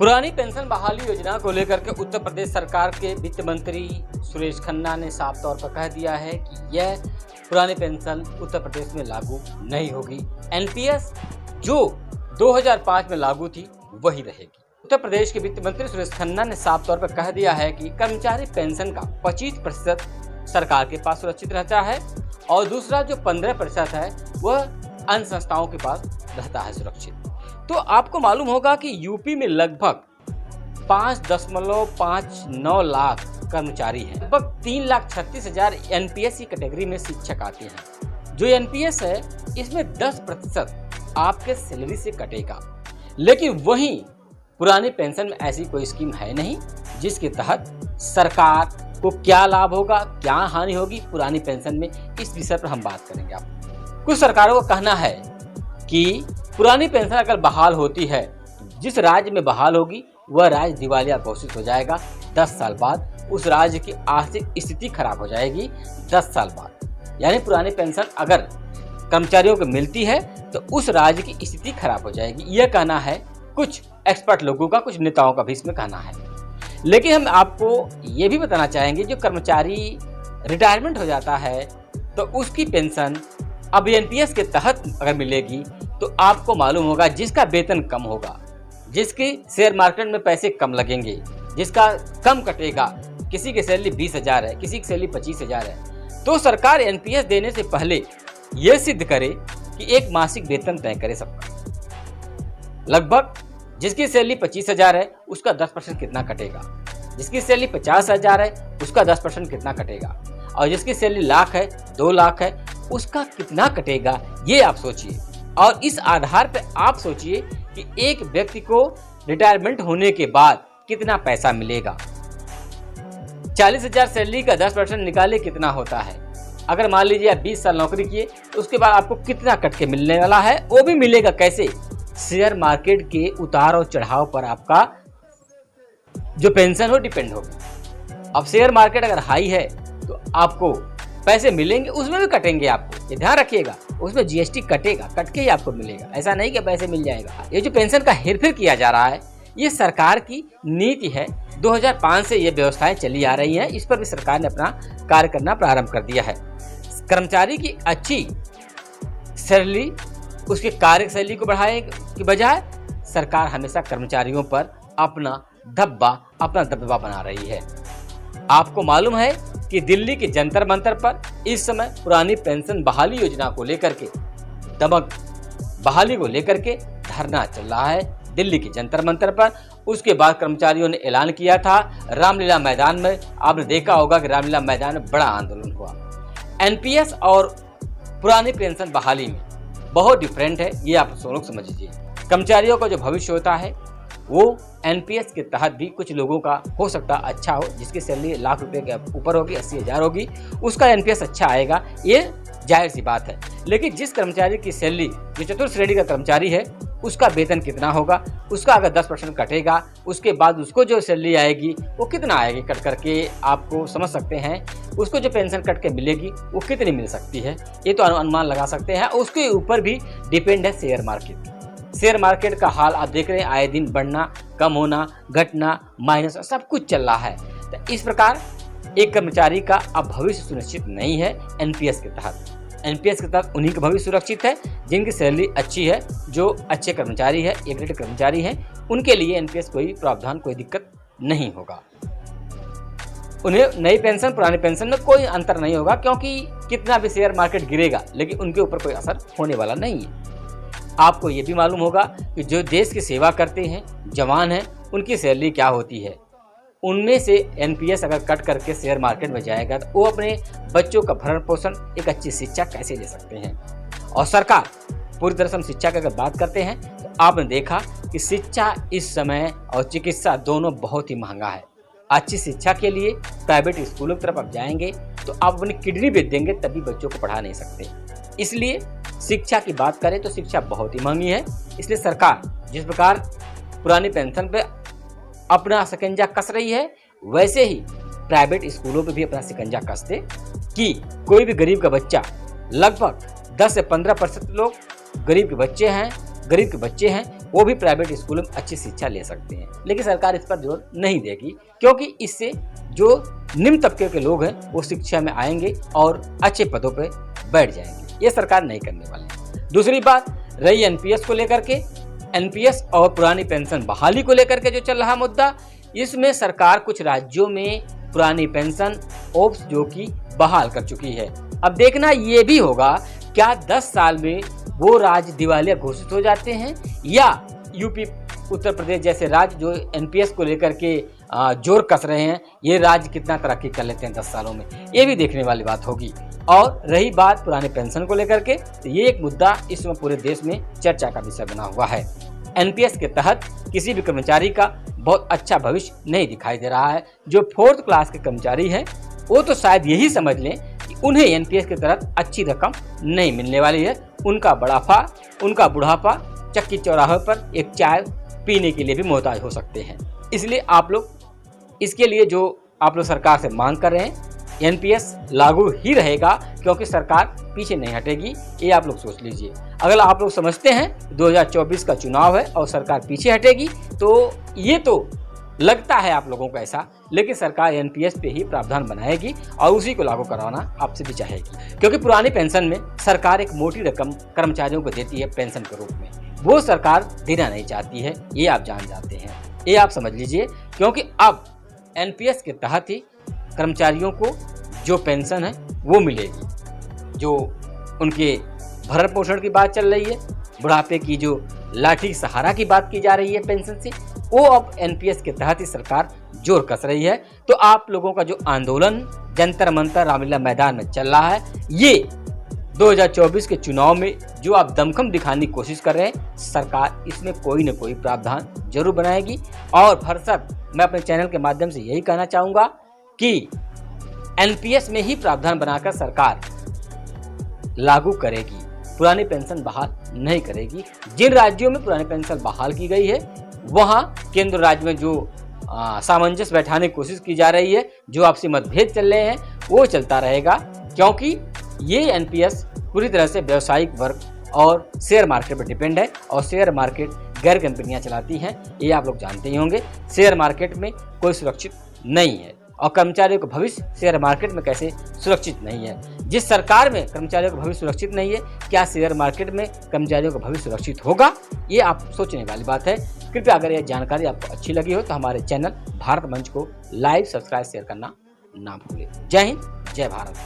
पुरानी पेंशन बहाली योजना को लेकर के उत्तर प्रदेश सरकार के वित्त मंत्री सुरेश खन्ना ने साफ तौर पर कह दिया है कि यह पुरानी पेंशन उत्तर प्रदेश में लागू नहीं होगी। एनपीएस जो 2005 में लागू थी वही रहेगी। उत्तर प्रदेश के वित्त मंत्री सुरेश खन्ना ने साफ तौर पर कह दिया है कि कर्मचारी पेंशन का 25% सरकार के पास सुरक्षित रहता है और दूसरा जो 15% है वह अन्य संस्थाओं के पास रहता है सुरक्षित। तो आपको मालूम होगा कि यूपी में लगभग 5.59 लाख कर्मचारी हैं। लगभग 3,36,000 एनपीएस की कैटेगरी में शिक्षक आते हैं। जो एनपीएस है इसमें 10% आपके सैलरी से कटेगा, लेकिन वहीं पुरानी पेंशन में ऐसी कोई स्कीम है नहीं जिसके तहत सरकार को क्या लाभ होगा, क्या हानि होगी पुरानी पेंशन में। इस विषय पर हम बात करेंगे। आप कुछ सरकारों का कहना है कि पुरानी पेंशन अगर बहाल होती है, जिस राज्य में बहाल होगी वह राज्य दिवालिया घोषित हो जाएगा 10 साल बाद। उस राज्य की आर्थिक स्थिति खराब हो जाएगी 10 साल बाद। यानी पुरानी पेंशन अगर कर्मचारियों को मिलती है तो उस राज्य की स्थिति खराब हो जाएगी। यह कहना है कुछ एक्सपर्ट लोगों का, कुछ नेताओं का भी इसमें कहना है। लेकिन हम आपको ये भी बताना चाहेंगे जो कर्मचारी रिटायरमेंट हो जाता है तो उसकी पेंशन अब एनपीएस के तहत अगर मिलेगी तो आपको मालूम होगा जिसका वेतन कम होगा, जिसके शेयर मार्केट में पैसे कम लगेंगे, जिसका कम कटेगा, किसी की सैलरी 20,000 है, किसी की सैलरी 25,000 है, तो सरकार एनपीएस देने से पहले यह सिद्ध करे कि एक मासिक वेतन तय करे सबका। लगभग जिसकी सैलरी 25,000 है उसका 10% कितना कटेगा, जिसकी सैलरी 50,000 है उसका 10% कितना कटेगा, और जिसकी सैलरी लाख है, 2 लाख है, उसका कितना कटेगा, ये आप सोचिए। और इस आधार पर आप सोचिए कि एक व्यक्ति को रिटायरमेंट होने के बाद कितना पैसा मिलेगा। 40,000 सैलरी का 10% निकाले कितना होता है। अगर मान लीजिए आप 20 साल नौकरी किए तो उसके बाद आपको कितना कट के मिलने वाला है, वो भी मिलेगा कैसे, शेयर मार्केट के उतार और चढ़ाव पर आपका जो पेंशन हो डिपेंड होगी। अब शेयर मार्केट अगर हाई है तो आपको पैसे मिलेंगे, उसमें भी कटेंगे आपको, ये ध्यान रखिएगा। उसमें जीएसटी कटेगा, कट के ही आपको मिलेगा, ऐसा नहीं कि पैसे मिल जाएगा। ये जो पेंशन का हेरफेर किया जा रहा है ये सरकार की नीति है। 2005 से ये व्यवस्थाएं चली आ रही हैं, इस पर भी सरकार ने अपना कार्य करना प्रारंभ कर दिया है। कर्मचारी की अच्छी सैलरी उसके कार्य शैली को बढ़ाने की बजाय सरकार हमेशा कर्मचारियों पर अपना दबदबा बना रही है। आपको मालूम है कि दिल्ली के जंतर मंतर पर इस समय पुरानी पेंशन बहाली योजना को लेकर के बहाली को लेकर के धरना चल रहा है दिल्ली के जंतर मंतर पर। उसके बाद कर्मचारियों ने ऐलान किया था रामलीला मैदान में। आपने देखा होगा कि रामलीला मैदान में बड़ा आंदोलन हुआ। एनपीएस और पुरानी पेंशन बहाली में बहुत डिफरेंट है, ये आप लोग समझ लीजिए। कर्मचारियों का जो भविष्य होता है वो एनपीएस के तहत भी कुछ लोगों का हो सकता अच्छा हो, जिसकी सैलरी लाख रुपए के ऊपर होगी, 80,000 होगी, उसका एनपीएस अच्छा आएगा, ये जाहिर सी बात है। लेकिन जिस कर्मचारी की सैलरी जो चतुर्थ श्रेणी का कर्मचारी है उसका वेतन कितना होगा, उसका अगर 10% कटेगा उसके बाद उसको जो सैलरी आएगी वो कितना आएगी, कट करके आपको समझ सकते हैं। उसको जो पेंशन कट के मिलेगी वो कितनी मिल सकती है, ये तो अनुमान लगा सकते हैं। उसके ऊपर भी डिपेंड है शेयर मार्केट। शेयर मार्केट का हाल आप देख रहे हैं, आए दिन बढ़ना, कम होना, घटना, माइनस सब कुछ चल रहा है। तो इस प्रकार एक कर्मचारी का अब भविष्य सुनिश्चित नहीं है एनपीएस के तहत। एनपीएस के तहत उन्हीं का भविष्य सुरक्षित है जिनकी सैलरी अच्छी है, जो अच्छे कर्मचारी है, ए ग्रेड कर्मचारी हैं, उनके लिए एनपीएस कोई प्रावधान, कोई दिक्कत नहीं होगा। उन्हें नई पेंशन पुरानी पेंशन में कोई अंतर नहीं होगा, क्योंकि कितना भी शेयर मार्केट गिरेगा लेकिन उनके ऊपर कोई असर होने वाला नहीं है। आपको ये भी मालूम होगा कि जो देश की सेवा करते हैं, जवान हैं, उनकी सैलरी क्या होती है। उनमें से एनपीएस अगर कट करके शेयर मार्केट में जाएगा तो वो अपने बच्चों का भरण पोषण, एक अच्छी शिक्षा कैसे ले सकते हैं। और सरकार पूरी तरह से हम शिक्षा की अगर बात करते हैं तो आपने देखा कि शिक्षा इस समय और चिकित्सा दोनों बहुत ही महंगा है। अच्छी शिक्षा के लिए प्राइवेट स्कूलों की तरफ आप जाएंगे तो आप अपनी किडनी बेच देंगे तभी बच्चों को पढ़ा नहीं सकते। इसलिए शिक्षा की बात करें तो शिक्षा बहुत ही महंगी है। इसलिए सरकार जिस प्रकार पुरानी पेंशन पे अपना शिकंजा कस रही है, वैसे ही प्राइवेट स्कूलों पे भी अपना शिकंजा कस दे कि कोई भी गरीब का बच्चा, लगभग 10 से 15% लोग गरीब के बच्चे हैं वो भी प्राइवेट स्कूलों में अच्छी शिक्षा ले सकते हैं। लेकिन सरकार इस पर जोर नहीं देगी, क्योंकि इससे जो निम्न तबके के लोग हैं वो शिक्षा में आएंगे और अच्छे पदों पर बैठ जाएंगे। ये सरकार नहीं करने वाली है। दूसरी बात रही एनपीएस को लेकर के, एनपीएस और पुरानी पेंशन बहाली को लेकर के जो चल रहा मुद्दा, इसमें सरकार कुछ राज्यों में पुरानी पेंशन ओप्स जो कि बहाल कर चुकी है। अब देखना ये भी होगा क्या 10 साल में वो राज्य दिवालिया घोषित हो जाते हैं या यूपी उत्तर प्रदेश जैसे राज्य जो एनपीएस को लेकर के जोर कस रहे हैं, ये राज्य कितना तरक्की कर लेते हैं 10 सालों में, ये भी देखने वाली बात होगी। और रही बात पुराने पेंशन को लेकर के, तो ये एक मुद्दा इस समय पूरे देश में चर्चा का विषय बना हुआ है। एनपीएस के तहत किसी भी कर्मचारी का बहुत अच्छा भविष्य नहीं दिखाई दे रहा है। जो 4th क्लास के कर्मचारी हैं वो तो शायद यही समझ लें कि उन्हें एनपीएस के तहत अच्छी रकम नहीं मिलने वाली है। उनका बुढ़ापा चक्की चौराहे पर एक चाय पीने के लिए भी मोहताज हो सकते हैं। इसलिए आप लोग इसके लिए जो आप लोग सरकार से मांग कर रहे हैं, एनपीएस लागू ही रहेगा, क्योंकि सरकार पीछे नहीं हटेगी, ये आप लोग सोच लीजिए। अगर आप लोग समझते हैं 2024 का चुनाव है और सरकार पीछे हटेगी, तो ये तो लगता है आप लोगों को ऐसा, लेकिन सरकार एनपीएस पे ही प्रावधान बनाएगी और उसी को लागू करवाना आपसे भी चाहेगी। क्योंकि पुरानी पेंशन में सरकार एक मोटी रकम कर्मचारियों को देती है पेंशन के रूप में, वो सरकार देना नहीं चाहती है, ये आप जान जाते हैं, ये आप समझ लीजिए। क्योंकि अब एनपीएस के तहत ही कर्मचारियों को जो पेंशन है वो मिलेगी। जो उनके भरण पोषण की बात चल रही है, बुढ़ापे की जो लाठी सहारा की बात की जा रही है पेंशन से, वो अब एनपीएस के तहत ही सरकार जोर कस रही है। तो आप लोगों का जो आंदोलन जंतर मंतर रामलीला मैदान में चल रहा है, ये 2024 के चुनाव में जो आप दमखम दिखाने की कोशिश कर रहे हैं, सरकार इसमें कोई न कोई प्रावधान जरूर बनाएगी। और भरसक मैं अपने चैनल के माध्यम से यही कहना चाहूँगा कि एनपीएस में ही प्रावधान बनाकर सरकार लागू करेगी, पुरानी पेंशन बहाल नहीं करेगी। जिन राज्यों में पुरानी पेंशन बहाल की गई है, वहाँ केंद्र राज्य में जो सामंजस्य बैठाने की कोशिश की जा रही है, जो आपसी मतभेद चल रहे हैं, वो चलता रहेगा। क्योंकि ये एनपीएस पूरी तरह से व्यावसायिक वर्ग और शेयर मार्केट पर डिपेंड है, और शेयर मार्केट गैर कंपनियां चलाती हैं, ये आप लोग जानते ही होंगे। शेयर मार्केट में कोई सुरक्षित नहीं है, और कर्मचारियों का भविष्य शेयर मार्केट में कैसे सुरक्षित नहीं है। जिस सरकार में कर्मचारियों का भविष्य सुरक्षित नहीं है, क्या शेयर मार्केट में कर्मचारियों का भविष्य सुरक्षित होगा, ये आप सोचने वाली बात है। कृपया अगर यह जानकारी आपको अच्छी लगी हो तो हमारे चैनल भारत मंच को लाइक, सब्सक्राइब, शेयर करना ना भूलें। जय हिंद, जय भारत।